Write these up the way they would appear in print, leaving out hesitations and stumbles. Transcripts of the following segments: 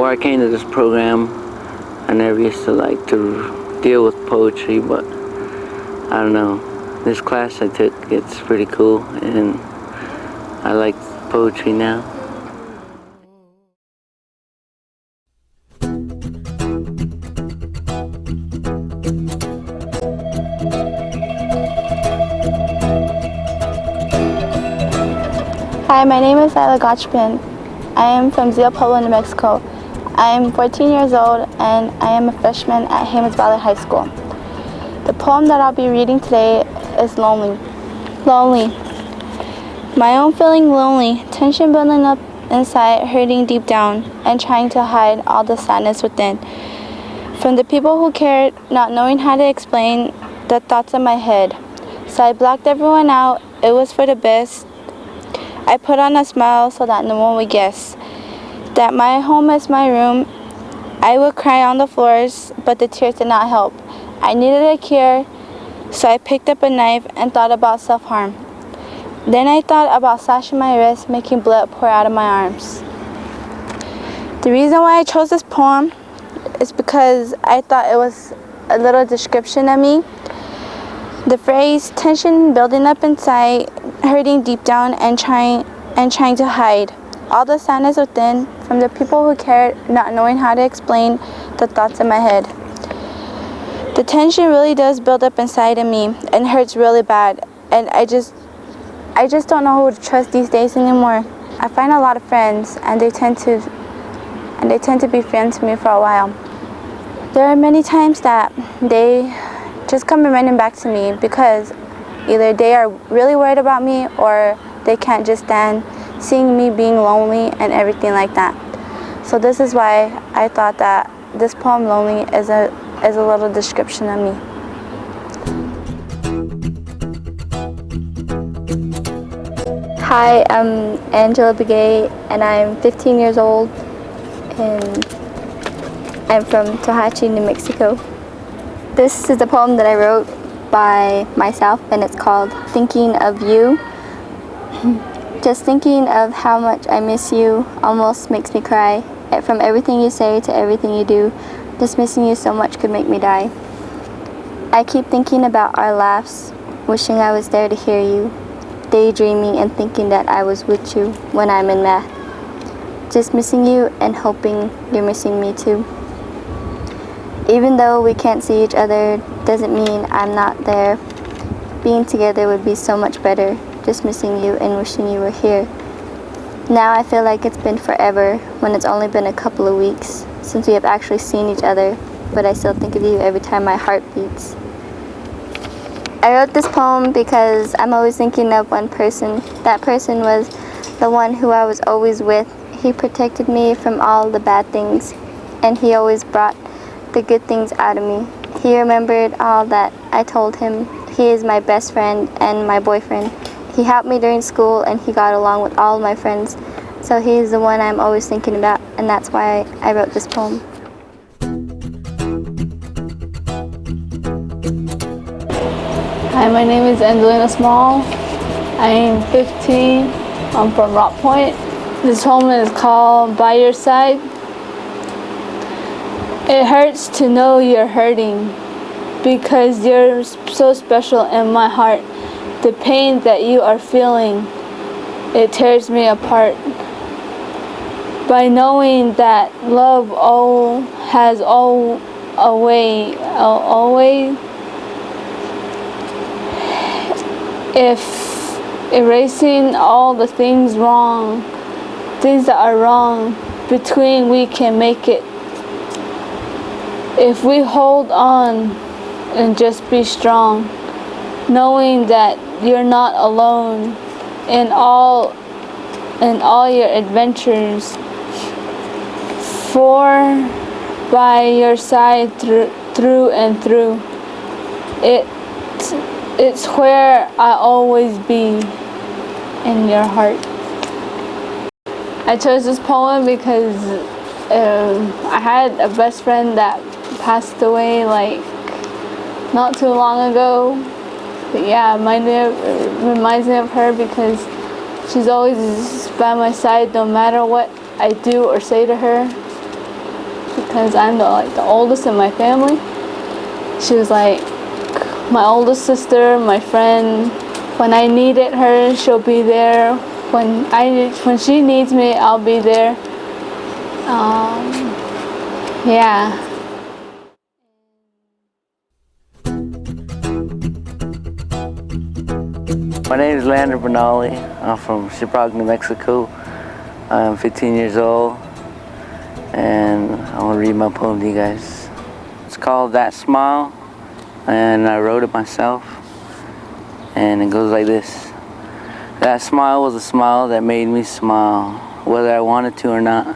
before I came to this program, I never used to like to deal with poetry, but I don't know. This class I took, it's pretty cool, and I like poetry now. Hi, my name is Isla Gotchpin. I am from Zio Pueblo, New Mexico. I am 14 years old and I am a freshman at Hammons Valley High School. The poem that I'll be reading today is Lonely. Lonely. My own feeling lonely, tension building up inside, hurting deep down, and trying to hide all the sadness within. From the people who cared, not knowing how to explain the thoughts in my head. So I blocked everyone out, it was for the best. I put on a smile so that no one would guess that my home is my room. I would cry on the floors, but the tears did not help. I needed a cure, so I picked up a knife and thought about self-harm. Then I thought about slashing my wrist, making blood pour out of my arms. The reason why I chose this poem is because I thought it was a little description of me. The phrase, tension building up inside, hurting deep down and trying to hide all the sadness within, from the people who cared, not knowing how to explain the thoughts in my head. The tension really does build up inside of me and hurts really bad, and I just don't know who to trust these days anymore. I find a lot of friends and they tend to be friends to me for a while. There are many times that they just come running back to me because either they are really worried about me or they can't just stand seeing me being lonely and everything like that. So this is why I thought that this poem, Lonely, is a little description of me. Hi, I'm Angela Begay and I'm 15 years old and I'm from Tohatchi, New Mexico. This is a poem that I wrote by myself and it's called Thinking of You. Just thinking of how much I miss you almost makes me cry. From everything you say to everything you do, just missing you so much could make me die. I keep thinking about our laughs, wishing I was there to hear you, daydreaming and thinking that I was with you when I'm in math. Just missing you and hoping you're missing me too. Even though we can't see each other, doesn't mean I'm not there. Being together would be so much better, just missing you and wishing you were here. Now I feel like it's been forever when it's only been a couple of weeks since we have actually seen each other, but I still think of you every time my heart beats. I wrote this poem because I'm always thinking of one person. That person was the one who I was always with. He protected me from all the bad things, and he always brought the good things out of me. He remembered all that I told him. He is my best friend and my boyfriend. He helped me during school and he got along with all of my friends. So he is the one I'm always thinking about, and that's why I wrote this poem. Hi, my name is Angelina Small. I am 15. I'm from Rock Point. This poem is called By Your Side. It hurts to know you're hurting because you're so special in my heart. The pain that you are feeling, it tears me apart. By knowing that love has always if erasing all the things that are wrong between, we can make it. If we hold on and just be strong, knowing that you're not alone in all your adventures, for by your side through and through, it's where I always be, in your heart. I chose this poem because I had a best friend that passed away like not too long ago. But yeah, it reminds me of her because she's always by my side no matter what I do or say to her. because I'm the oldest in my family. She was like my oldest sister, my friend. When I needed her, she'll be there. When she needs me, I'll be there. Yeah. My name is Lander Benali. I'm from Shiprock, New Mexico. I'm 15 years old, and I want to read my poem to you guys. It's called That Smile, and I wrote it myself, and it goes like this. That smile was a smile that made me smile, whether I wanted to or not.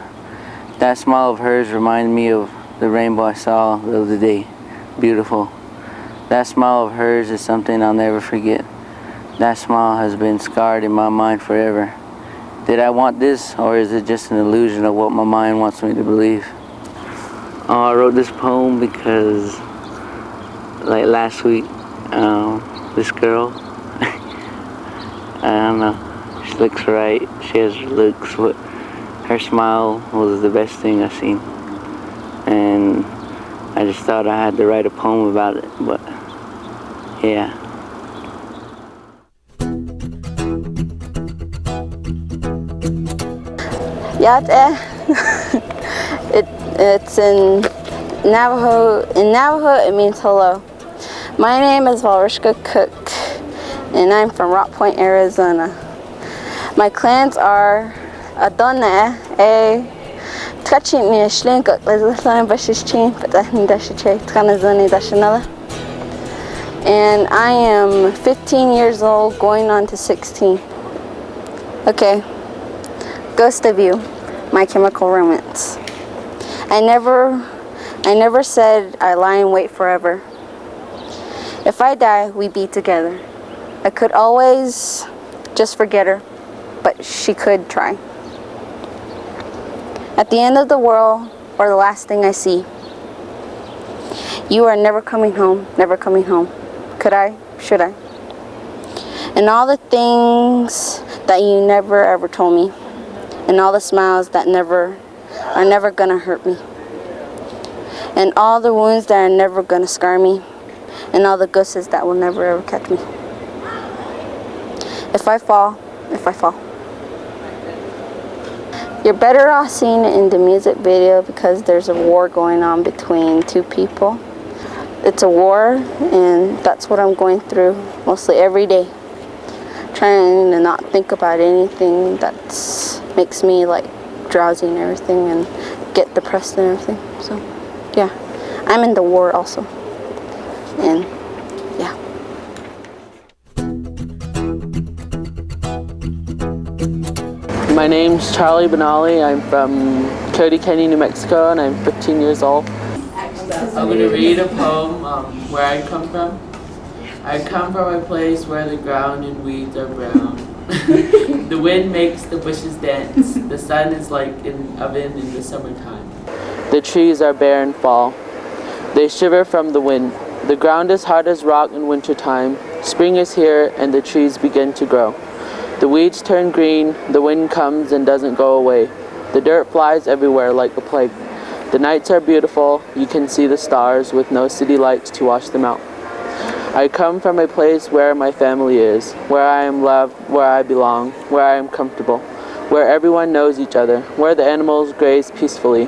That smile of hers reminded me of the rainbow I saw the other day. Beautiful. That smile of hers is something I'll never forget. That smile has been scarred in my mind forever. Did I want this, or is it just an illusion of what my mind wants me to believe? I wrote this poem because, like last week, this girl, I don't know, she looks right, she has looks, but her smile was the best thing I've seen. And I just thought I had to write a poem about it, but yeah. Yate. It's in Navajo. In Navajo, it means hello. My name is Valrishka Cook, and I'm from Rock Point, Arizona. My clans are Adonai, Tkachini, Shlinkuk, Leslan Bashichin, Patahni Dashiche, Tkanazuni Dashanella. And I am 15 years old, going on to 16. Okay. Ghost of You, My Chemical Romance. I never said I lie in wait forever. If I die, we be together. I could always just forget her, but she could try. At the end of the world, or the last thing I see, you are never coming home, never coming home. Could I? Should I? And all the things that you never ever told me, and all the smiles that are never gonna hurt me, and all the wounds that are never gonna scar me, and all the ghosts that will never ever catch me. If I fall. You're better off seeing it in the music video because there's a war going on between two people. It's a war, and that's what I'm going through mostly every day. Trying to not think about anything that makes me like drowsy and everything, and get depressed and everything. So yeah, I'm in the war also, and yeah. My name's Charlie Benali. I'm from Cody Canyon, New Mexico, and I'm 15 years old. I'm going to read a poem where I come from. I come from a place where the ground and weeds are brown. The wind makes the bushes dance. The sun is like an oven in the summertime. The trees are bare and fall. They shiver from the wind. The ground is hard as rock in wintertime. Spring is here and the trees begin to grow. The weeds turn green. The wind comes and doesn't go away. The dirt flies everywhere like a plague. The nights are beautiful. You can see the stars with no city lights to wash them out. I come from a place where my family is, where I am loved, where I belong, where I am comfortable, where everyone knows each other, where the animals graze peacefully,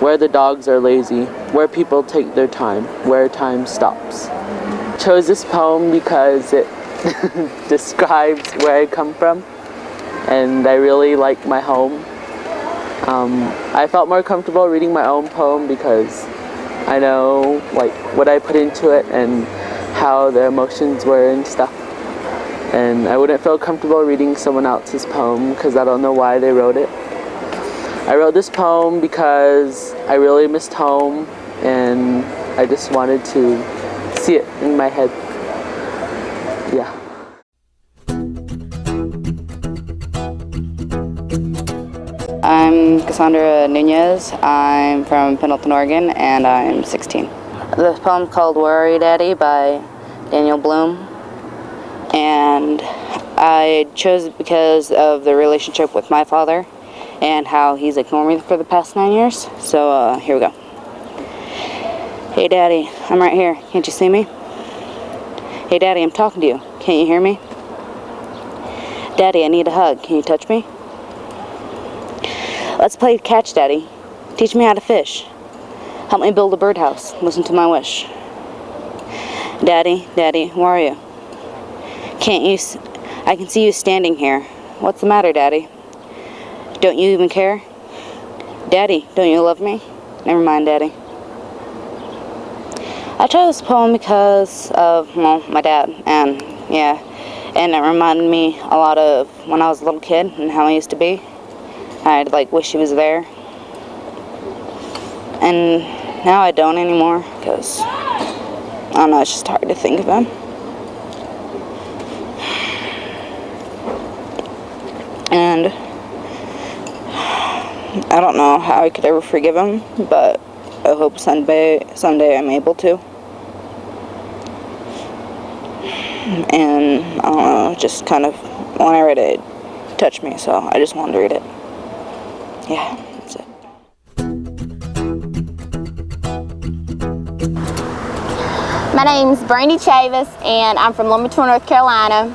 where the dogs are lazy, where people take their time, where time stops. I chose this poem because it describes where I come from, and I really like my home. I felt more comfortable reading my own poem because I know like what I put into it and how the emotions were and stuff. And I wouldn't feel comfortable reading someone else's poem because I don't know why they wrote it. I wrote this poem because I really missed home and I just wanted to see it in my head. Yeah. I'm Cassandra Nunez. I'm from Pendleton, Oregon, and I'm 16. The poem's called Where Are You, Daddy by Daniel Bloom. And I chose it because of the relationship with my father and how he's ignored me for the past 9 years. So here we go. Hey, Daddy, I'm right here. Can't you see me? Hey, Daddy, I'm talking to you. Can't you hear me? Daddy, I need a hug. Can you touch me? Let's play catch, Daddy. Teach me how to fish. Help me build a birdhouse. Listen to my wish. Daddy, Daddy, where are you? Can't you... I can see you standing here. What's the matter, Daddy? Don't you even care? Daddy, don't you love me? Never mind, Daddy. I chose this poem because of, well, my dad, and yeah, and it reminded me a lot of when I was a little kid and how I used to be. I'd like wish he was there. And now I don't anymore because, I don't know, it's just hard to think of him. And I don't know how I could ever forgive him, but I hope someday I'm able to. And I don't know, just kind of, when I read it, it touched me, so I just wanted to read it. Yeah, that's it. My name's Brandy Chavis, and I'm from Lumberton, North Carolina.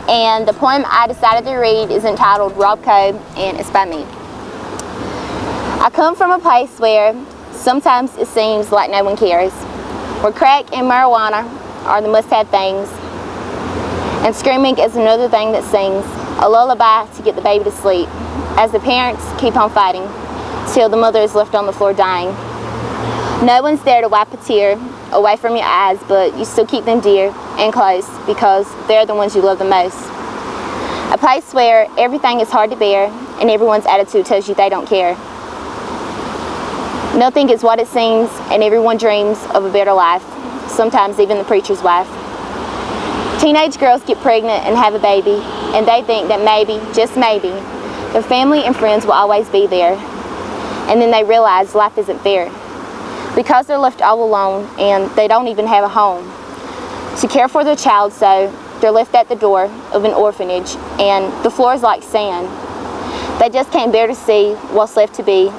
And the poem I decided to read is entitled Rob Cove, and it's by me. I come from a place where sometimes it seems like no one cares, where crack and marijuana are the must-have things, and screaming is another thing that sings a lullaby to get the baby to sleep, as the parents keep on fighting till the mother is left on the floor dying. No one's there to wipe a tear away from your eyes, but you still keep them dear and close because they're the ones you love the most. A place where everything is hard to bear and everyone's attitude tells you they don't care. Nothing is what it seems and everyone dreams of a better life, sometimes even the preacher's wife. Teenage girls get pregnant and have a baby, and they think that maybe, just maybe, their family and friends will always be there. And then they realize life isn't fair, because they're left all alone and they don't even have a home to care for their child, so they're left at the door of an orphanage and the floor is like sand. They just can't bear to see what's left to be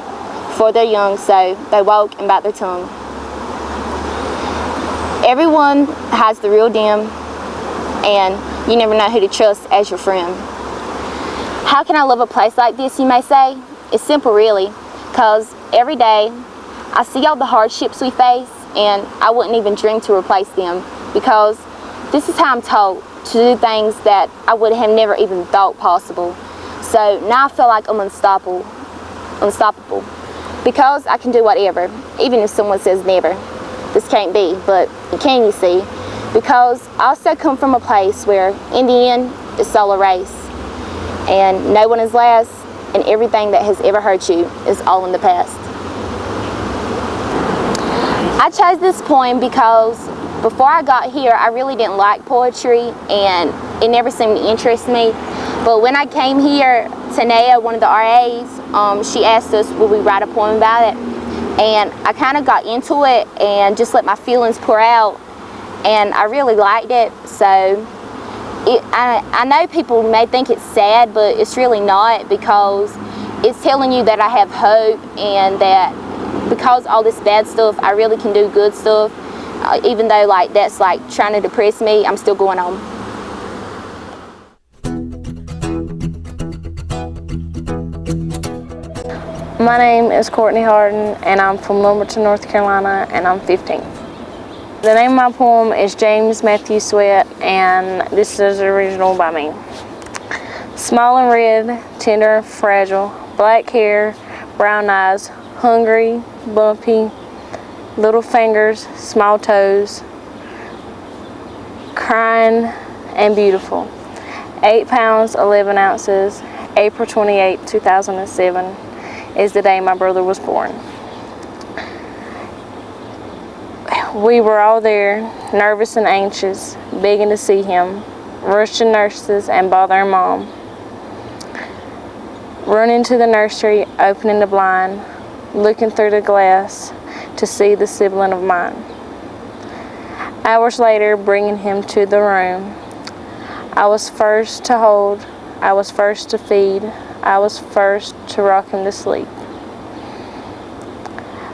for their young, so they walk and bite their tongue. Everyone has the real dim, and you never know who to trust as your friend. How can I love a place like this, you may say? It's simple, really, because every day I see all the hardships we face, and I wouldn't even dream to replace them, because this is how I'm taught to do things that I would have never even thought possible. So now I feel like I'm unstoppable, because I can do whatever, even if someone says never. This can't be, but it can, you see, because I also come from a place where, in the end, it's all a race, and no one is last, and everything that has ever hurt you is all in the past. I chose this poem because before I got here, I really didn't like poetry, and it never seemed to interest me. But when I came here, Tanaya, one of the RAs, she asked us would we write a poem about it, and I kind of got into it and just let my feelings pour out, and I really liked it. So I know people may think it's sad, but it's really not, because it's telling you that I have hope, and that because all this bad stuff, I really can do good stuff. Even though like that's like trying to depress me, I'm still going on. My name is Courtney Harden, and I'm from Lumberton, North Carolina, and I'm 15. The name of my poem is James Matthew Sweat, and this is original by me. Small and red, tender and fragile, black hair, brown eyes, hungry, bumpy, little fingers, small toes, crying and beautiful. 8 pounds, 11 ounces, April 28, 2007 is the day my brother was born. We were all there, nervous and anxious, begging to see him, rushing nurses and bothering Mom. Running to the nursery, opening the blind, looking through the glass to see the sibling of mine. Hours later, bringing him to the room. I was first to hold, I was first to feed, I was first to rock him to sleep.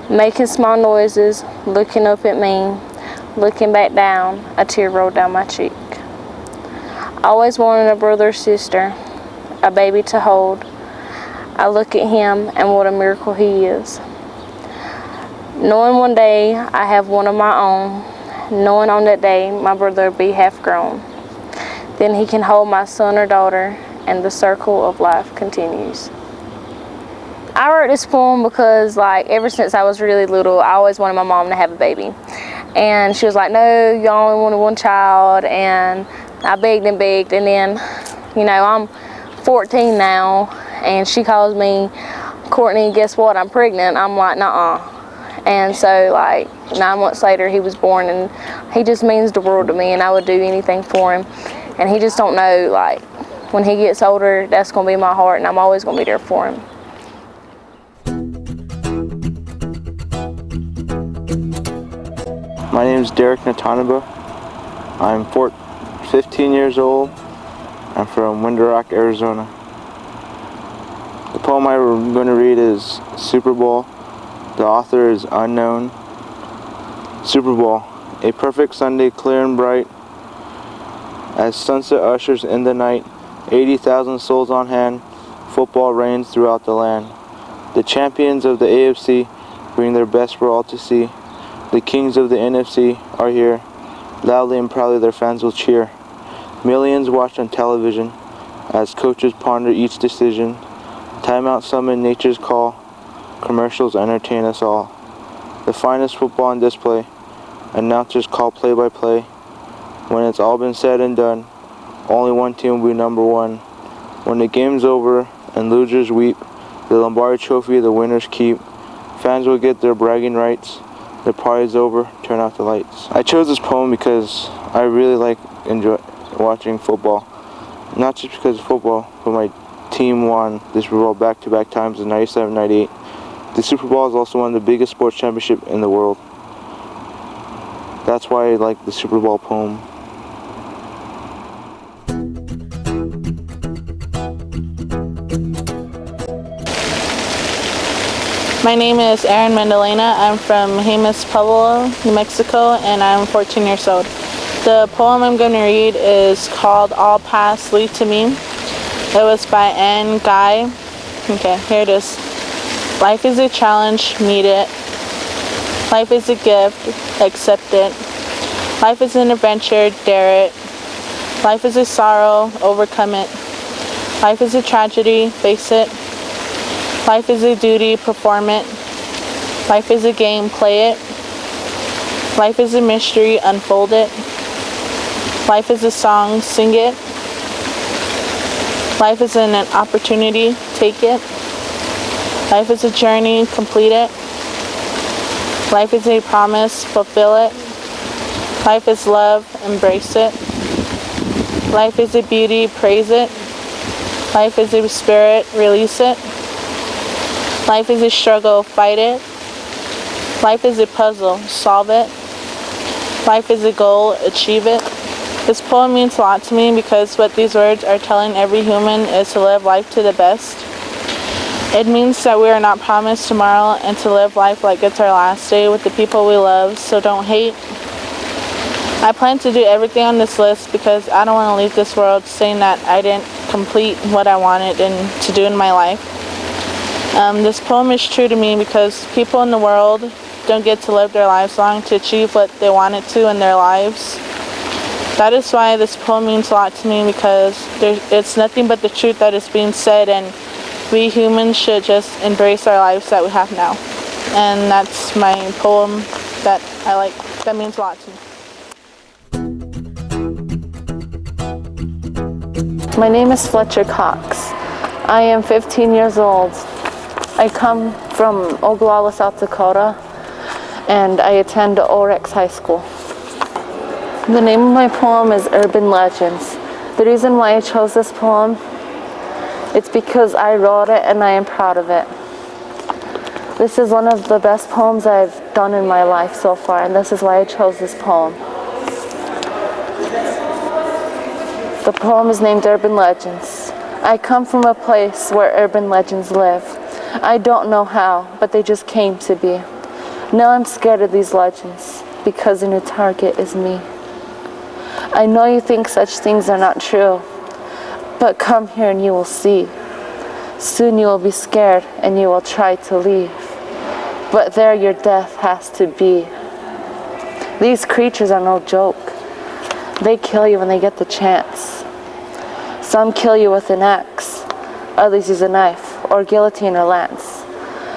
making small noises, looking up at me, looking back down, a tear rolled down my cheek. Always wanted a brother or sister, a baby to hold. I look at him and what a miracle he is. Knowing one day I have one of my own, knowing on that day my brother will be half grown. Then he can hold my son or daughter and the circle of life continues. I wrote this poem because ever since I was really little, I always wanted my mom to have a baby. And she was like, no, you only wanted one child. And I begged and begged. And then, I'm 14 now. And she calls me, Courtney, guess what? I'm pregnant. I'm like, nuh-uh. And so 9 months later, he was born. And he just means the world to me. And I would do anything for him. And he just don't know, when he gets older, that's going to be my heart. And I'm always going to be there for him. My name is Derek Natanaba. I'm 15 years old. I'm from Winder Rock, Arizona. The poem I'm going to read is Super Bowl. The author is unknown. Super Bowl, a perfect Sunday, clear and bright. As sunset ushers in the night, 80,000 souls on hand, football reigns throughout the land. The champions of the AFC bring their best for all to see. The kings of the NFC are here. Loudly and proudly their fans will cheer. Millions watch on television as coaches ponder each decision. Timeout summon nature's call. Commercials entertain us all. The finest football on display. Announcers call play-by-play. When it's all been said and done, only one team will be number one. When the game's over and losers weep, the Lombardi Trophy the winners keep. Fans will get their bragging rights. The party's over, turn off the lights. I chose this poem because I really enjoy watching football. Not just because of football, but my team won the Super Bowl back-to-back times in 97, 98. The Super Bowl is also one of the biggest sports championships in the world. That's why I like the Super Bowl poem. My name is Erin Mendelena. I'm from Jemez Pueblo, New Mexico, and I'm 14 years old. The poem I'm going to read is called All Paths Lead to Me. It was by Anne Guy. Okay, here it is. Life is a challenge, meet it. Life is a gift, accept it. Life is an adventure, dare it. Life is a sorrow, overcome it. Life is a tragedy, face it. Life is a duty, perform it. Life is a game, play it. Life is a mystery, unfold it. Life is a song, sing it. Life is an opportunity, take it. Life is a journey, complete it. Life is a promise, fulfill it. Life is love, embrace it. Life is a beauty, praise it. Life is a spirit, release it. Life is a struggle, fight it. Life is a puzzle, solve it. Life is a goal, achieve it. This poem means a lot to me because what these words are telling every human is to live life to the best. It means that we are not promised tomorrow and to live life like it's our last day with the people we love, so don't hate. I plan to do everything on this list because I don't want to leave this world saying that I didn't complete what I wanted to do in my life. This poem is true to me because people in the world don't get to live their lives long to achieve what they wanted to in their lives. That is why this poem means a lot to me because it's nothing but the truth that is being said, and we humans should just embrace our lives that we have now. And that's my poem that I like, that means a lot to me. My name is Fletcher Cox. I am 15 years old. I come from Oglala, South Dakota, and I attend Orex High School. The name of my poem is Urban Legends. The reason why I chose this poem, it's because I wrote it and I am proud of it. This is one of the best poems I've done in my life so far, and this is why I chose this poem. The poem is named Urban Legends. I come from a place where urban legends live. I don't know how, but they just came to be. Now I'm scared of these legends because the new target is me. I know you think such things are not true, but come here and you will see. Soon you will be scared and you will try to leave, but there your death has to be. These creatures are no joke. They kill you when they get the chance. Some kill you with an axe, others use a knife or guillotine or lance.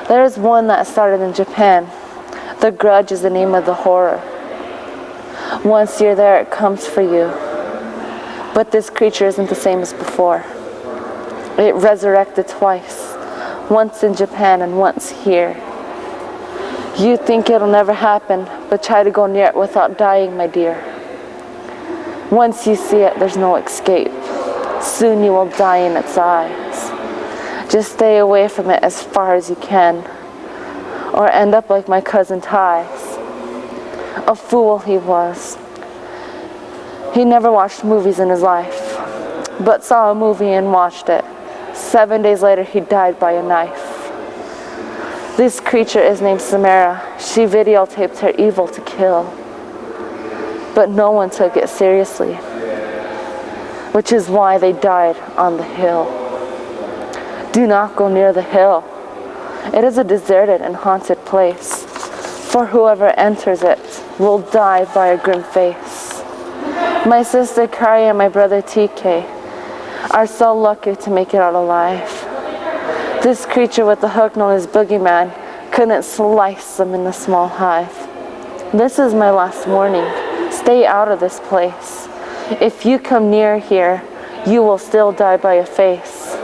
There is one that started in Japan. The Grudge is the name of the horror. Once you're there, it comes for you. But this creature isn't the same as before. It resurrected twice, once in Japan and once here. You think it'll never happen, but try to go near it without dying, my dear. Once you see it, there's no escape. Soon you will die in its eyes. Just stay away from it as far as you can, or end up like my cousin Ty's. A fool he was. He never watched movies in his life, but saw a movie and watched it. 7 days later, he died by a knife. This creature is named Samara. She videotaped her evil to kill, but no one took it seriously, which is why they died on the hill. Do not go near the hill. It is a deserted and haunted place, for whoever enters it will die by a grim face. My sister Kari and my brother TK are so lucky to make it out alive. This creature with the hook known as Boogeyman couldn't slice them in the small hive. This is my last warning. Stay out of this place. If you come near here, you will still die by a face.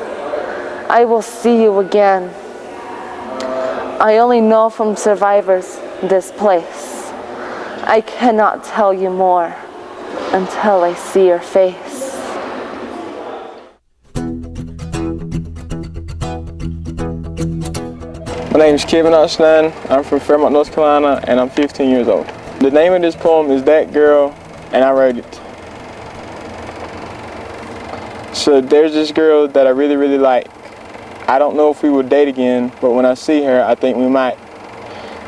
I will see you again. I only know from survivors this place. I cannot tell you more until I see your face. My name is Kevin Oshnan. I'm from Fairmont, North Carolina, and I'm 15 years old. The name of this poem is That Girl, and I wrote it. So there's this girl that I really, really like. I don't know if we will date again, but when I see her, I think we might.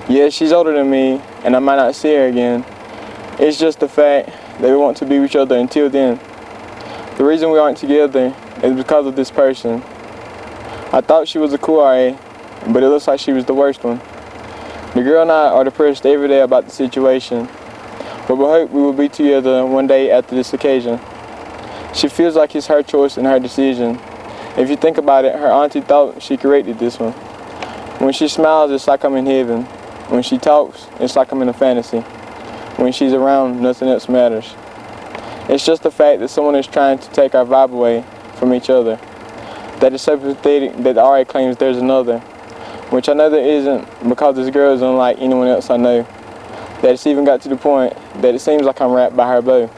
Yeah, she's older than me, and I might not see her again. It's just the fact that we want to be with each other until then. The reason we aren't together is because of this person. I thought she was a cool RA, but it looks like she was the worst one. The girl and I are depressed every day about the situation, but we hope we will be together one day after this occasion. She feels like it's her choice and her decision. If you think about it, her auntie thought she corrected this one. When she smiles, it's like I'm in heaven. When she talks, it's like I'm in a fantasy. When she's around, nothing else matters. It's just the fact that someone is trying to take our vibe away from each other. That is so pathetic that the RA claims there's another, which I know there isn't, because this girl is unlike anyone else I know. That it's even got to the point that it seems like I'm wrapped by her bow.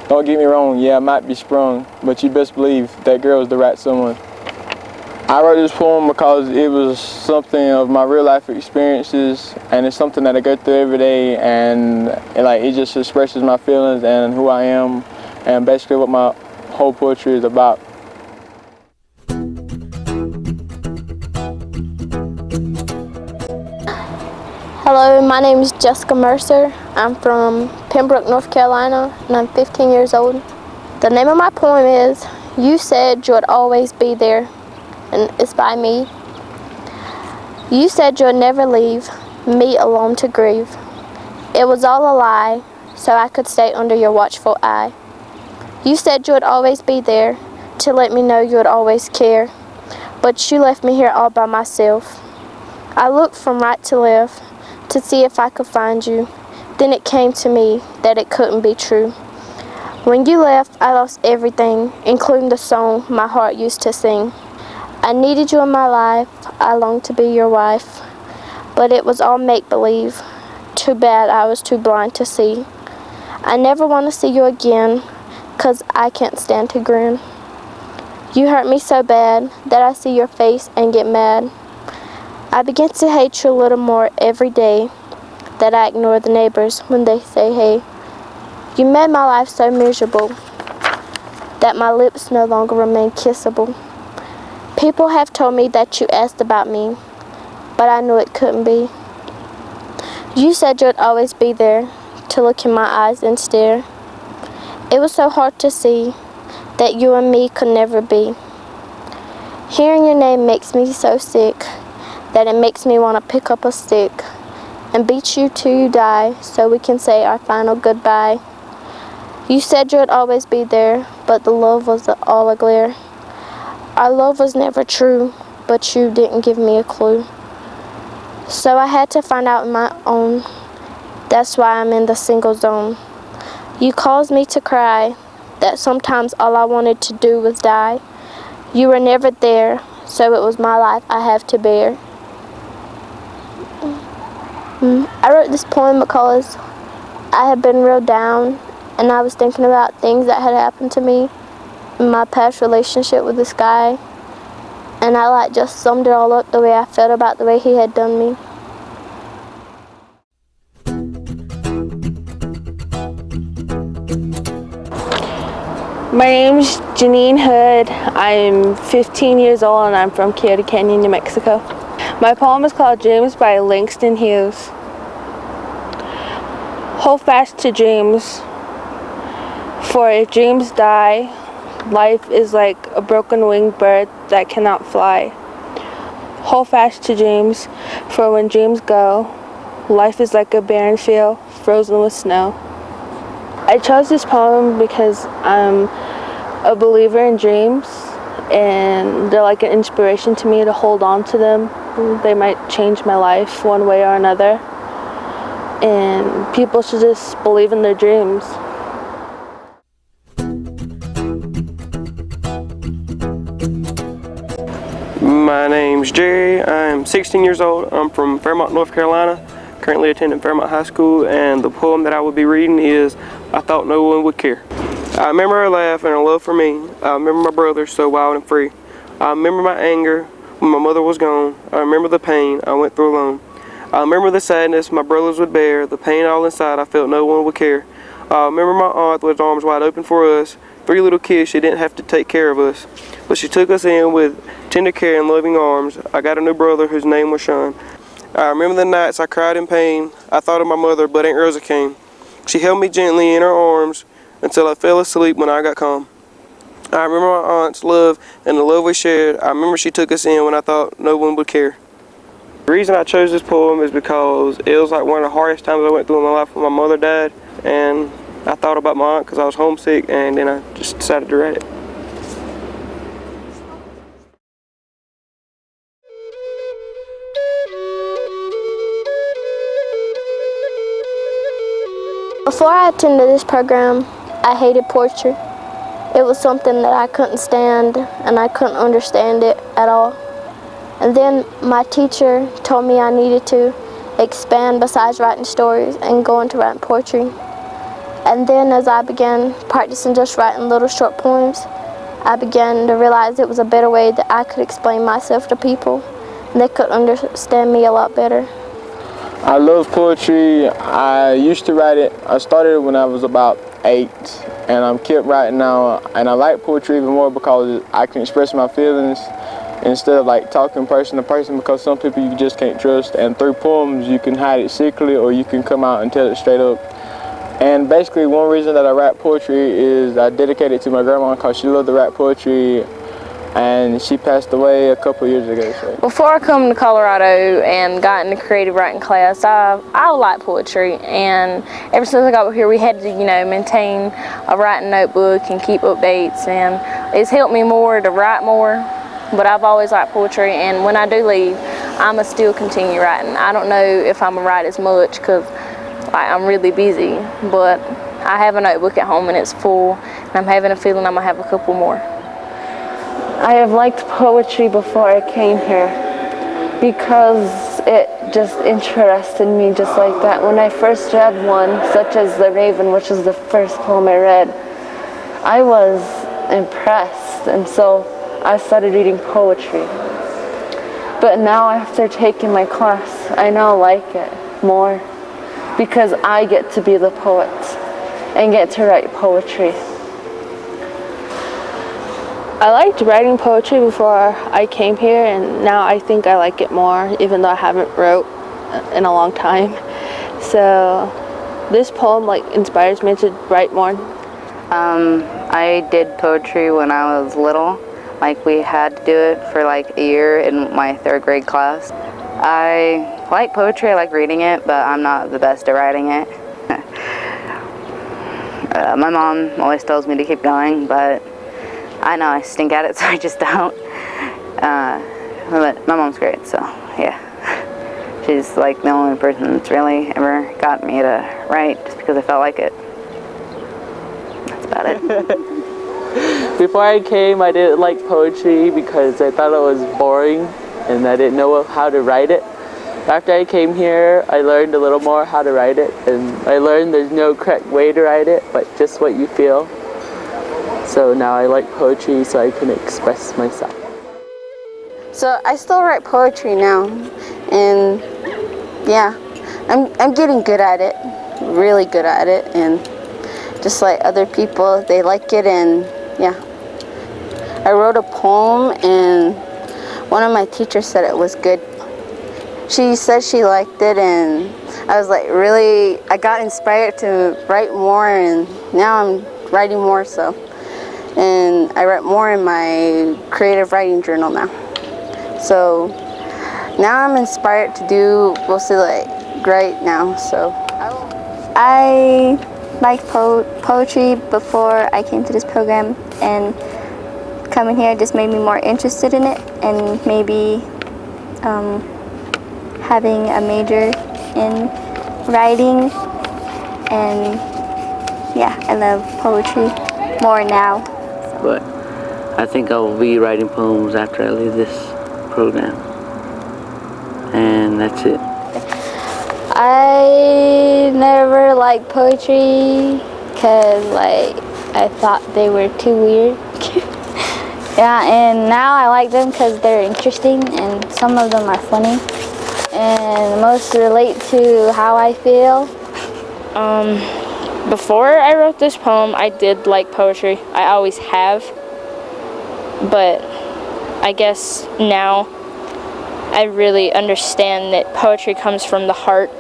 Don't get me wrong, yeah, I might be sprung, but you best believe that girl is the right someone. I wrote this poem because it was something of my real life experiences, and it's something that I go through every day, and it just expresses my feelings and who I am, and basically what my whole poetry is about. Hello, my name is Jessica Mercer. I'm from Pembroke, North Carolina, and I'm 15 years old. The name of my poem is You Said You Would Always Be There, and it's by me. You said you would never leave me alone to grieve. It was all a lie, so I could stay under your watchful eye. You said you would always be there to let me know you would always care, but you left me here all by myself. I looked from right to left to see if I could find you. Then it came to me that it couldn't be true. When you left, I lost everything, including the song my heart used to sing. I needed you in my life, I longed to be your wife, but it was all make-believe. Too bad I was too blind to see. I never want to see you again, 'cause I can't stand to grin. You hurt me so bad that I see your face and get mad. I begin to hate you a little more every day, that I ignore the neighbors when they say hey. You made my life so miserable that my lips no longer remain kissable. People have told me that you asked about me, but I knew it couldn't be. You said you'd always be there to look in my eyes and stare. It was so hard to see that you and me could never be. Hearing your name makes me so sick that it makes me want to pick up a stick and beat you till you die so we can say our final goodbye. You said you'd always be there, but the love was all a glare. Our love was never true, but you didn't give me a clue. So I had to find out on my own. That's why I'm in the single zone. You caused me to cry, that sometimes all I wanted to do was die. You were never there, so it was my life I have to bear. I wrote this poem because I had been real down, and I was thinking about things that had happened to me in my past relationship with this guy, and I just summed it all up the way I felt about the way he had done me. My name's Janine Hood. I'm 15 years old and I'm from Coyote Canyon, New Mexico. My poem is called Dreams by Langston Hughes. Hold fast to dreams, for if dreams die, life is like a broken winged bird that cannot fly. Hold fast to dreams, for when dreams go, life is like a barren field frozen with snow. I chose this poem because I'm a believer in dreams, and they're like an inspiration to me to hold on to them. They might change my life one way or another, and people should just believe in their dreams. My name's Jerry. I'm 16 years old. I'm from Fairmont, North Carolina, currently attending Fairmont High School, and the poem that I will be reading is I Thought No One Would Care. I remember her laugh and her love for me. I remember my brother so wild and free. I remember my anger when my mother was gone. I remember the pain I went through alone. I remember the sadness my brothers would bear, the pain all inside I felt no one would care. I remember my aunt with arms wide open for us. 3 little kids, she didn't have to take care of us, but she took us in with tender care and loving arms. I got a new brother whose name was Sean. I remember the nights I cried in pain. I thought of my mother, but Aunt Rosa came. She held me gently in her arms until I fell asleep when I got calm. I remember my aunt's love and the love we shared. I remember she took us in when I thought no one would care. The reason I chose this poem is because it was like one of the hardest times I went through in my life when my mother died, and I thought about my aunt because I was homesick, and then I just decided to write it. Before I attended this program, I hated poetry. It was something that I couldn't stand, and I couldn't understand it at all. And then my teacher told me I needed to expand besides writing stories and go into writing poetry. And then as I began practicing just writing little short poems, I began to realize it was a better way that I could explain myself to people, and they could understand me a lot better. I love poetry. I used to write it. I started when I was about 8, and I'm kept writing now. And I like poetry even more because I can express my feelings instead of like talking person to person, because some people you just can't trust. And through poems, you can hide it secretly, or you can come out and tell it straight up. And basically, one reason that I write poetry is I dedicate it to my grandma because she loved to write poetry, and she passed away a couple years ago. So. Before I come to Colorado and got in the creative writing class, I like poetry, and ever since I got up here, we had to, maintain a writing notebook and keep updates, and it's helped me more to write more. But I've always liked poetry, and when I do leave, I'ma still continue writing. I don't know if I'm gonna write as much because I'm really busy, but I have a notebook at home and it's full, and I'm having a feeling I'm gonna have a couple more. I have liked poetry before I came here because it just interested me just like that. When I first read one, such as The Raven, which is the first poem I read, I was impressed, and so I started reading poetry. But now after taking my class, I now like it more because I get to be the poet and get to write poetry. I liked writing poetry before I came here, and now I think I like it more, even though I haven't wrote in a long time. So this poem like inspires me to write more. I did poetry when I was little. Like we had to do it for like a year in my 3rd grade class. I like poetry, I like reading it, but I'm not the best at writing it. My mom always tells me to keep going, but I know I stink at it, so I just don't. But my mom's great, so yeah. She's like the only person that's really ever got me to write just because I felt like it. That's about it. Before I came, I didn't like poetry because I thought it was boring and I didn't know how to write it. After I came here, I learned a little more how to write it, and I learned there's no correct way to write it, but just what you feel. So now I like poetry so I can express myself. So I still write poetry now, and yeah, I'm getting good at it, really good at it, and just like other people, they like it, and yeah. I wrote a poem, and one of my teachers said it was good. She said she liked it, and I was like really, I got inspired to write more, and now I'm writing more, so. And I write more in my creative writing journal now. So now I'm inspired to do mostly like write now, so. I liked poetry before I came to this program, and coming here just made me more interested in it, and maybe having a major in writing, and yeah, I love poetry more now. But I think I will be writing poems after I leave this program. And that's it. I never liked poetry because like I thought they were too weird. Yeah, and now I like them because they're interesting and some of them are funny and most relate to how I feel. Before I wrote this poem, I did like poetry. I always have. But I guess now I really understand that poetry comes from the heart,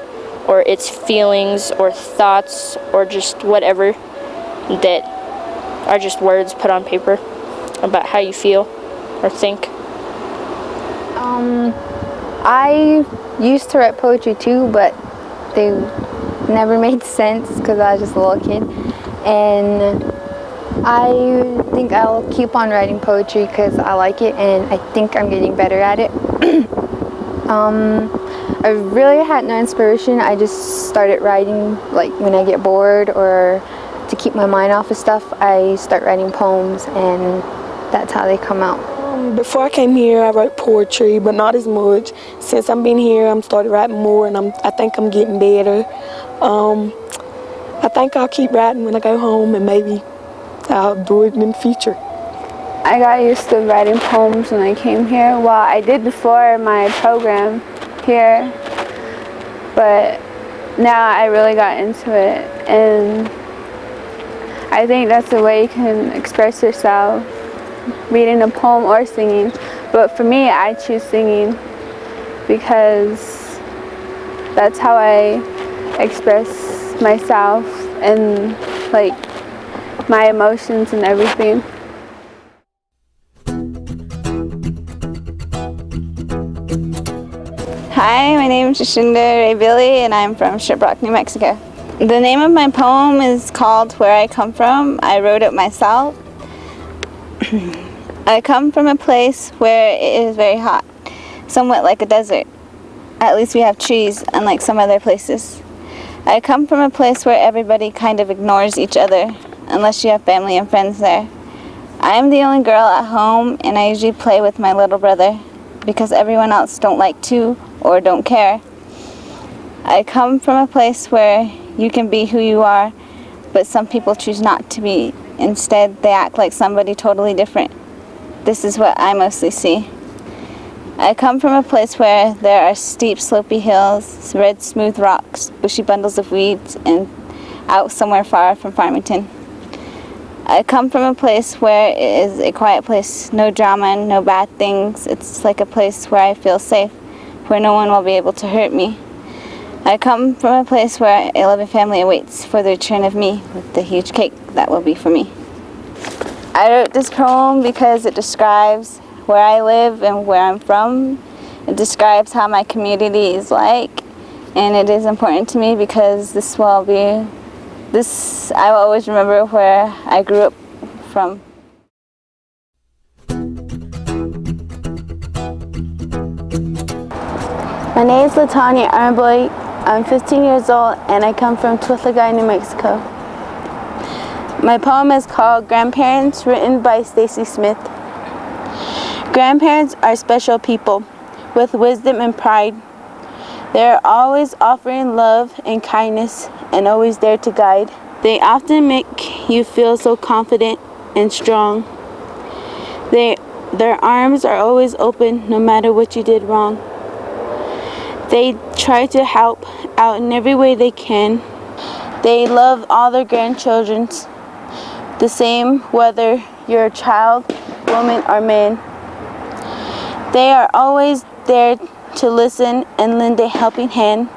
or it's feelings or thoughts or just whatever that are just words put on paper about how you feel or think. I used to write poetry too, but they never made sense because I was just a little kid. And I think I'll keep on writing poetry because I like it and I think I'm getting better at it. I really had no inspiration. I just started writing like when I get bored or to keep my mind off of stuff. I start writing poems and that's how they come out. Before I came here, I wrote poetry, but not as much. Since I've been here, I'm started writing more, and I think I'm getting better. I think I'll keep writing when I go home, and maybe I'll do it in the future. I got used to writing poems when I came here. Well, I did before my program here, but now I really got into it, and I think that's the way you can express yourself, reading a poem or singing. But for me, I choose singing because that's how I express myself and like my emotions and everything. Hi, my name is Jacinda Ray Billy and I'm from Shiprock, New Mexico. The name of my poem is called Where I Come From. I wrote it myself. I come from a place where it is very hot, somewhat like a desert. At least we have trees, unlike some other places. I come from a place where everybody kind of ignores each other, unless you have family and friends there. I am the only girl at home, and I usually play with my little brother, because everyone else don't like to or don't care. I come from a place where you can be who you are, but some people choose not to be. Instead, they act like somebody totally different. This is what I mostly see. I come from a place where there are steep, slopey hills, red, smooth rocks, bushy bundles of weeds, and out somewhere far from Farmington. I come from a place where it is a quiet place, no drama, no bad things. It's like a place where I feel safe, where no one will be able to hurt me. I come from a place where a loving family awaits for the return of me with the huge cake that will be for me. I wrote this poem because it describes where I live and where I'm from. It describes how my community is like, and it is important to me because I will always remember where I grew up from. My name is Latanya Armboy. I'm 15 years old and I come from Tuolagay, New Mexico. My poem is called Grandparents, written by Stacy Smith. Grandparents are special people with wisdom and pride. They are always offering love and kindness and always there to guide. They often make you feel so confident and strong. Their arms are always open no matter what you did wrong. They try to help out in every way they can. They love all their grandchildren the same, whether you're a child, woman, or man. They are always there to listen and lend a helping hand.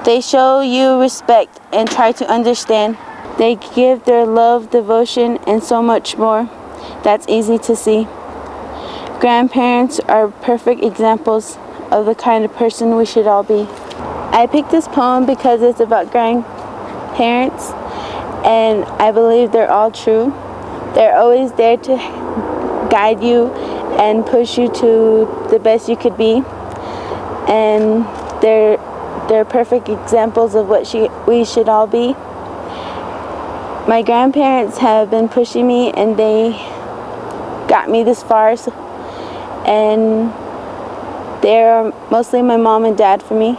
They show you respect and try to understand. They give their love, devotion, and so much more. That's easy to see. Grandparents are perfect examples of the kind of person we should all be. I picked this poem because it's about grandparents, and I believe they're all true. They're always there to guide you and push you to the best you could be, and they're perfect examples of what we should all be. My grandparents have been pushing me, and they got me this far, and they're mostly my mom and dad for me.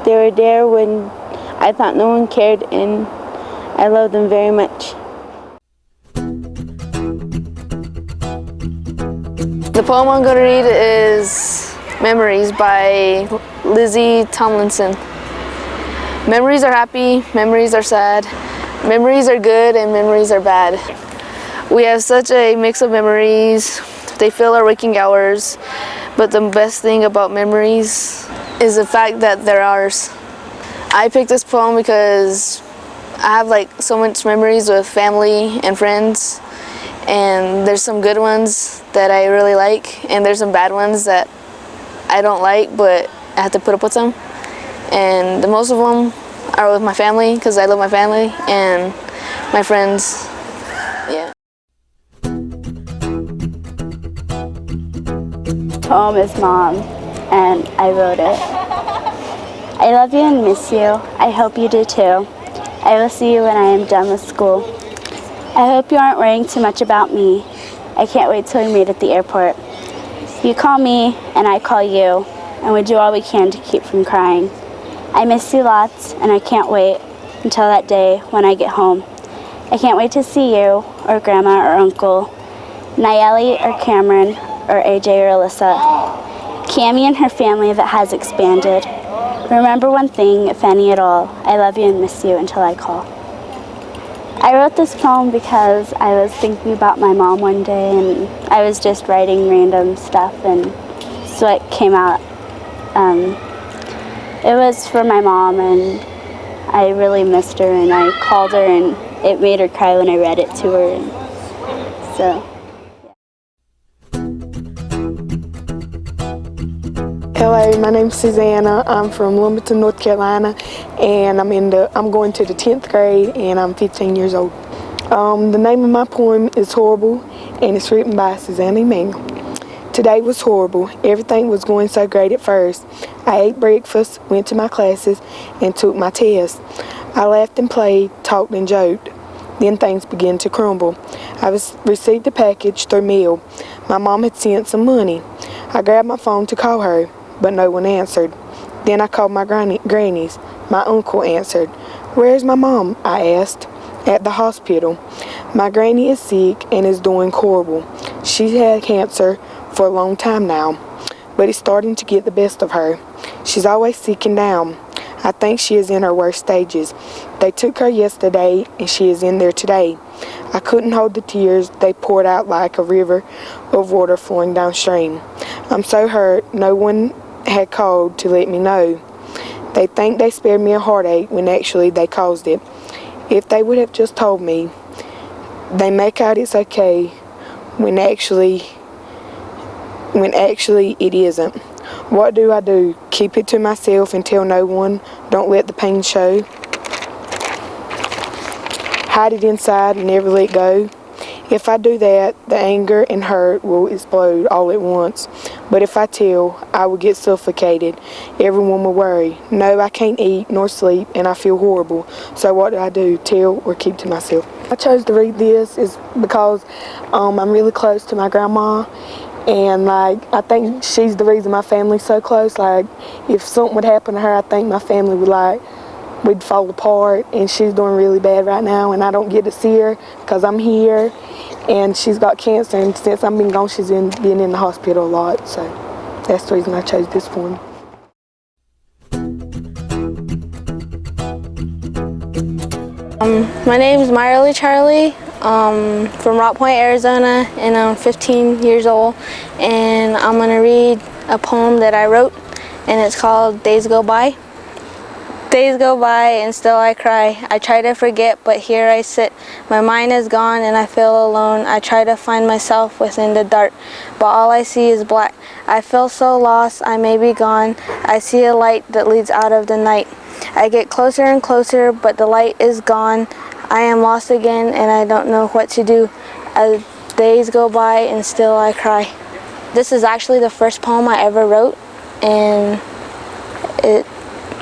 They were there when I thought no one cared, and I love them very much. The poem I'm going to read is Memories by Lizzie Tomlinson. Memories are happy, memories are sad, memories are good, and memories are bad. We have such a mix of memories. They fill our waking hours. But the best thing about memories is the fact that they're ours. I picked this poem because I have so much memories with family and friends, and there's some good ones that I really like, and there's some bad ones that I don't like, but I have to put up with them. And the most of them are with my family because I love my family, and my friends. Yeah. Poem is Mom, and I wrote it. I love you and miss you. I hope you do too. I will see you when I am done with school. I hope you aren't worrying too much about me. I can't wait till we meet at the airport. You call me and I call you, and we do all we can to keep from crying. I miss you lots, and I can't wait until that day when I get home. I can't wait to see you, or Grandma, or Uncle, Nayeli, or Cameron, or AJ, or Alyssa. Cammie and her family that has expanded. Remember one thing, if any at all, I love you and miss you until I call. I wrote this poem because I was thinking about my mom one day, and I was just writing random stuff, and so it came out. It was for my mom, and I really missed her, and I called her, and it made her cry when I read it to her, and so. Hello, my name's Susanna. I'm from Wilmington, North Carolina, and I'm going to the 10th grade, and I'm 15 years old. The name of my poem is Horrible, and it's written by Susanna Emanuel. Today was horrible. Everything was going so great at first. I ate breakfast, went to my classes, and took my test. I laughed and played, talked and joked. Then things began to crumble. I received a package through mail. My mom had sent some money. I grabbed my phone to call her, but no one answered. Then I called my grannies. My uncle answered. "Where's my mom?" I asked. "At the hospital. My granny is sick and is doing horrible. She's had cancer for a long time now, but it's starting to get the best of her. She's always sick and down. I think she is in her worst stages. They took her yesterday and she is in there today." I couldn't hold the tears. They poured out like a river of water flowing downstream. I'm so hurt. No one had called to let me know. They think they spared me a heartache when actually they caused it. If they would have just told me, they make out it's okay when actually it isn't. What do I do? Keep it to myself and tell no one? Don't let the pain show? Hide it inside and never let go? If I do that, the anger and hurt will explode all at once. But if I tell, I will get suffocated. Everyone will worry. No, I can't eat nor sleep, and I feel horrible. So what do? Tell or keep to myself? I chose to read this is because I'm really close to my grandma, and like I think she's the reason my family's so close. Like if something would happen to her, I think my family we'd fall apart, and she's doing really bad right now, and I don't get to see her because I'm here, and she's got cancer, and since I've been gone, she's been in the hospital a lot, so that's the reason I chose this poem. My name is Meyerly Charlie, from Rock Point, Arizona, and I'm 15 years old, and I'm going to read a poem that I wrote, and it's called Days Go By. Days go by and still I cry. I try to forget, but here I sit. My mind is gone and I feel alone. I try to find myself within the dark, but all I see is black. I feel so lost, I may be gone. I see a light that leads out of the night. I get closer and closer, but the light is gone. I am lost again and I don't know what to do. As days go by and still I cry. This is actually the first poem I ever wrote, and it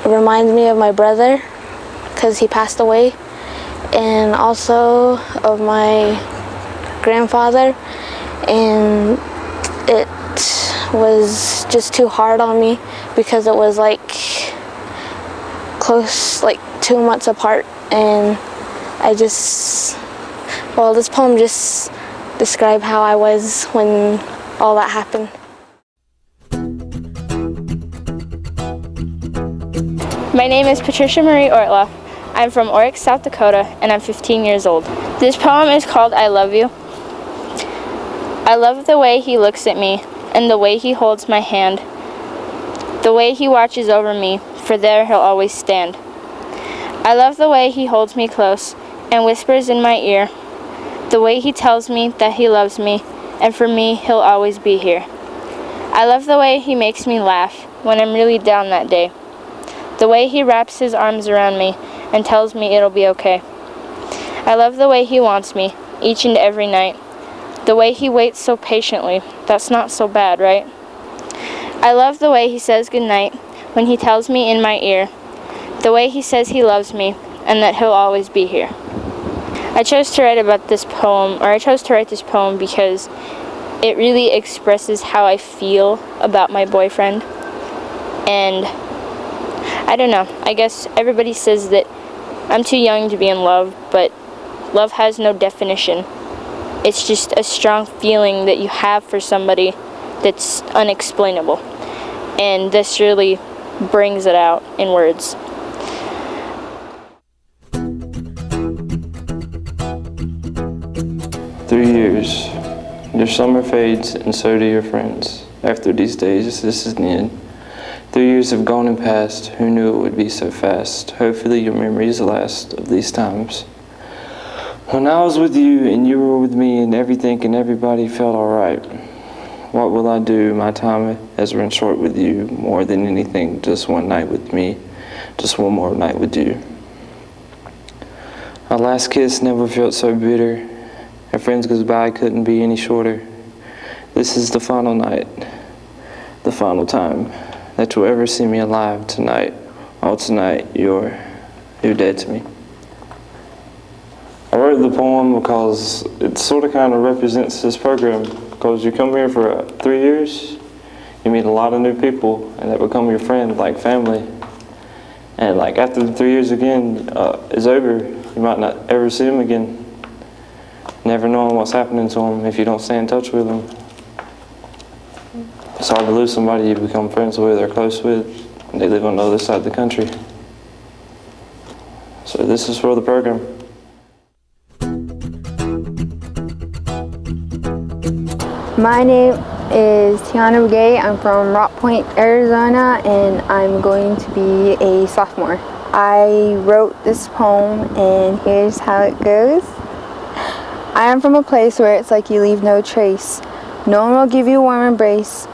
reminds me of my brother because he passed away, and also of my grandfather, and it was just too hard on me because it was like close, like 2 months apart, and this poem just describes how I was when all that happened. My name is Patricia Marie Ortla. I'm from Oryx, South Dakota, and I'm 15 years old. This poem is called I Love You. I love the way he looks at me, and the way he holds my hand, the way he watches over me, for there he'll always stand. I love the way he holds me close and whispers in my ear, the way he tells me that he loves me, and for me he'll always be here. I love the way he makes me laugh when I'm really down that day, the way he wraps his arms around me and tells me it'll be okay. I love the way he wants me each and every night, the way he waits so patiently. That's not so bad, right? I love the way he says goodnight when he tells me in my ear, the way he says he loves me and that he'll always be here. I chose to write this poem because it really expresses how I feel about my boyfriend, and I don't know, I guess everybody says that I'm too young to be in love, but love has no definition. It's just a strong feeling that you have for somebody that's unexplainable. And this really brings it out in words. "3 years. Your summer fades, and so do your friends. After these days, this is the end. 3 years have gone and passed. Who knew it would be so fast? Hopefully your memories last of these times. When I was with you and you were with me and everything and everybody felt alright. What will I do? My time has run short with you. More than anything, just one night with me. Just one more night with you. Our last kiss never felt so bitter. Our friends' goodbye couldn't be any shorter. This is the final night, the final time that you'll ever see me alive tonight. Oh, tonight, you're dead to me." I wrote the poem because it sort of kind of represents this program, because you come here for 3 years, you meet a lot of new people, and they become your friend, like family. And like after the 3 years again is over, you might not ever see them again. Never knowing what's happening to them if you don't stay in touch with them. It's hard to lose somebody you become friends with or close with, and they live on the other side of the country. So this is for the program. My name is Tiana Begay. I'm from Rock Point, Arizona, and I'm going to be a sophomore. I wrote this poem, and here's how it goes. I am from a place where it's like you leave no trace. No one will give you a warm embrace,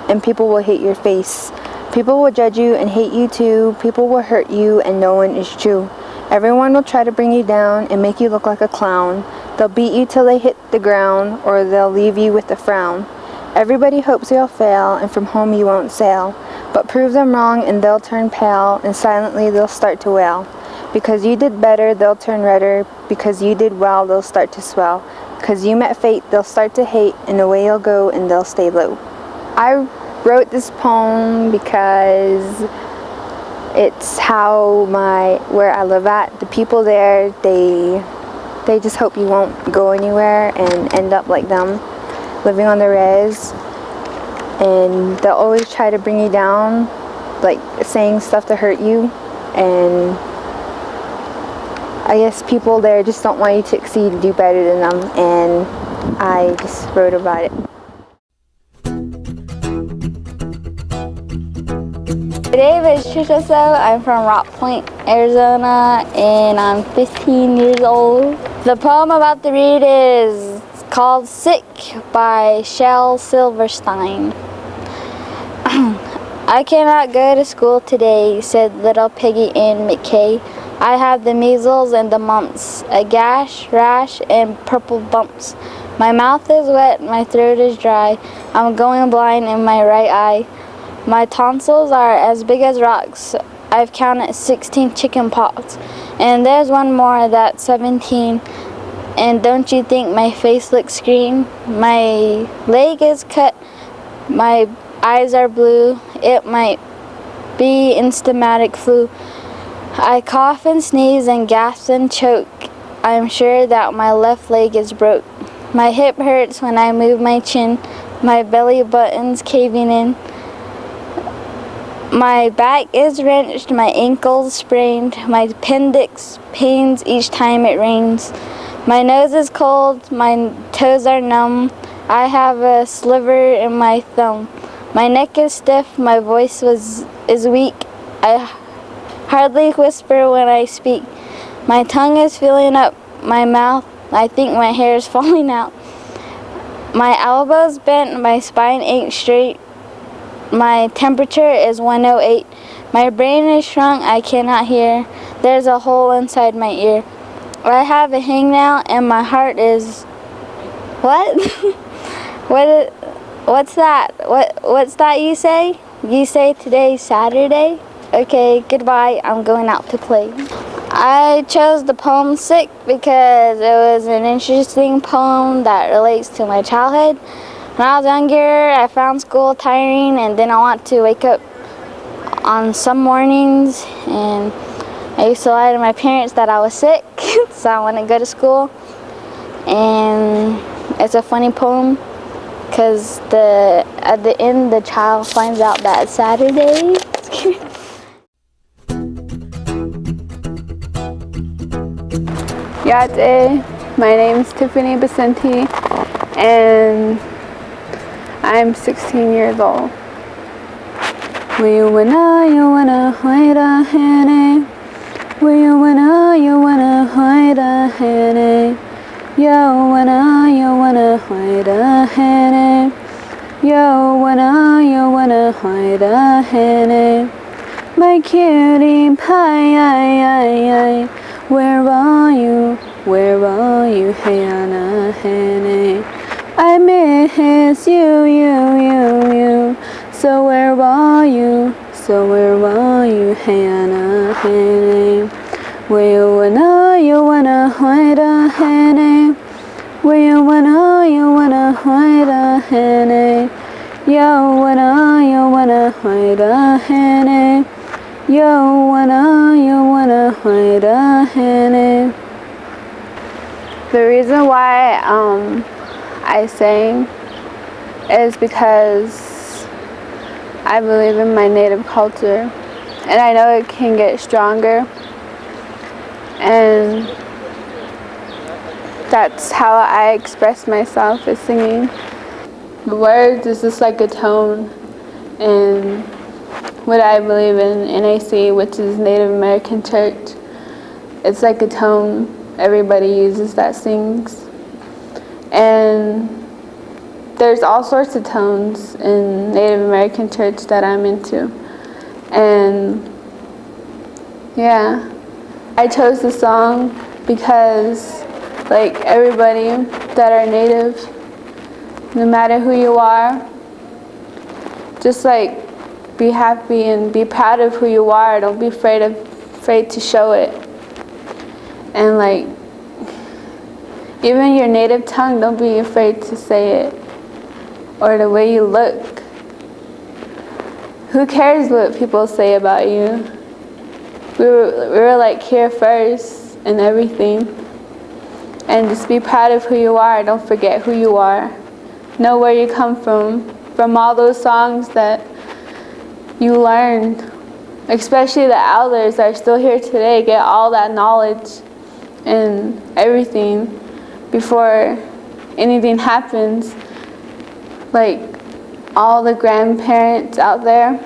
and people will hate your face. People will judge you and hate you too. People will hurt you, and no one is true. Everyone will try to bring you down and make you look like a clown. They'll beat you till they hit the ground, or they'll leave you with a frown. Everybody hopes you'll fail, and from home you won't sail. But prove them wrong, and they'll turn pale, and silently they'll start to wail. Because you did better, they'll turn redder. Because you did well, they'll start to swell. Because you met fate, they'll start to hate, and away you'll go, and they'll stay low. I wrote this poem because it's how where I live at, the people there, they just hope you won't go anywhere and end up like them, living on the res. And they'll always try to bring you down, like saying stuff to hurt you. And I guess people there just don't want you to succeed and do better than them. And I just wrote about it. My name is Trisha So. I'm from Rock Point, Arizona, and I'm 15 years old. The poem I'm about to read is called Sick by Shel Silverstein. I cannot go to school today, said little Peggy Ann McKay. I have the measles and the mumps, a gash, rash, and purple bumps. My mouth is wet, my throat is dry. I'm going blind in my right eye. My tonsils are as big as rocks. I've counted 16 chicken pox. And there's one more, that's 17. And don't you think my face looks green? My leg is cut. My eyes are blue. It might be instamatic flu. I cough and sneeze and gasp and choke. I'm sure that my left leg is broke. My hip hurts when I move my chin. My belly button's caving in. My back is wrenched, my ankle's sprained, my appendix pains each time it rains. My nose is cold, my toes are numb, I have a sliver in my thumb. My neck is stiff, my voice is weak, I hardly whisper when I speak. My tongue is filling up my mouth, I think my hair is falling out. My elbow's bent, my spine ain't straight. My temperature is 108. My brain is shrunk, I cannot hear. There's a hole inside my ear. I have a hangnail and my heart is... What? What's that? What's that you say? You say today's Saturday? Okay, goodbye, I'm going out to play. I chose the poem Sick because it was an interesting poem that relates to my childhood. When I was younger, I found school tiring and didn't want to wake up on some mornings, and I used to lie to my parents that I was sick, so I wouldn't go to school. And it's a funny poem because at the end the child finds out that it's Saturday. Yate, my name's Tiffany Vicente, and I'm 16 years old. You wanna hide a honey. You wanna hide a honey. You wanna hide a honey. You wanna hide a honey. My cutie pie, where are you? Where are you, Hannah, honey? I miss you. So where are you? So where are you, Hannah, honey? Where you wanna hide a honey? Where you wanna hide a honey? You wanna hide a honey? You wanna hide a honey? The reason why I sing is because I believe in my native culture, and I know it can get stronger, and that's how I express myself, is singing. The words is just like a tone, and what I believe in NAC, which is Native American Church, it's like a tone everybody uses that sings. And there's all sorts of tones in Native American Church that I'm into. And yeah, I chose the song because like everybody that are Native, no matter who you are, just like be happy and be proud of who you are. Don't be afraid to show it. And like, even your native tongue, don't be afraid to say it. Or the way you look. Who cares what people say about you? We were like here first and everything. And just be proud of who you are. Don't forget who you are. Know where you come from all those songs that you learned. Especially the elders that are still here today, get all that knowledge and everything before anything happens. Like all the grandparents out there,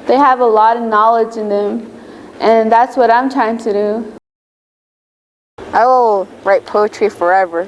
they have a lot of knowledge in them, and that's what I'm trying to do. I will write poetry forever.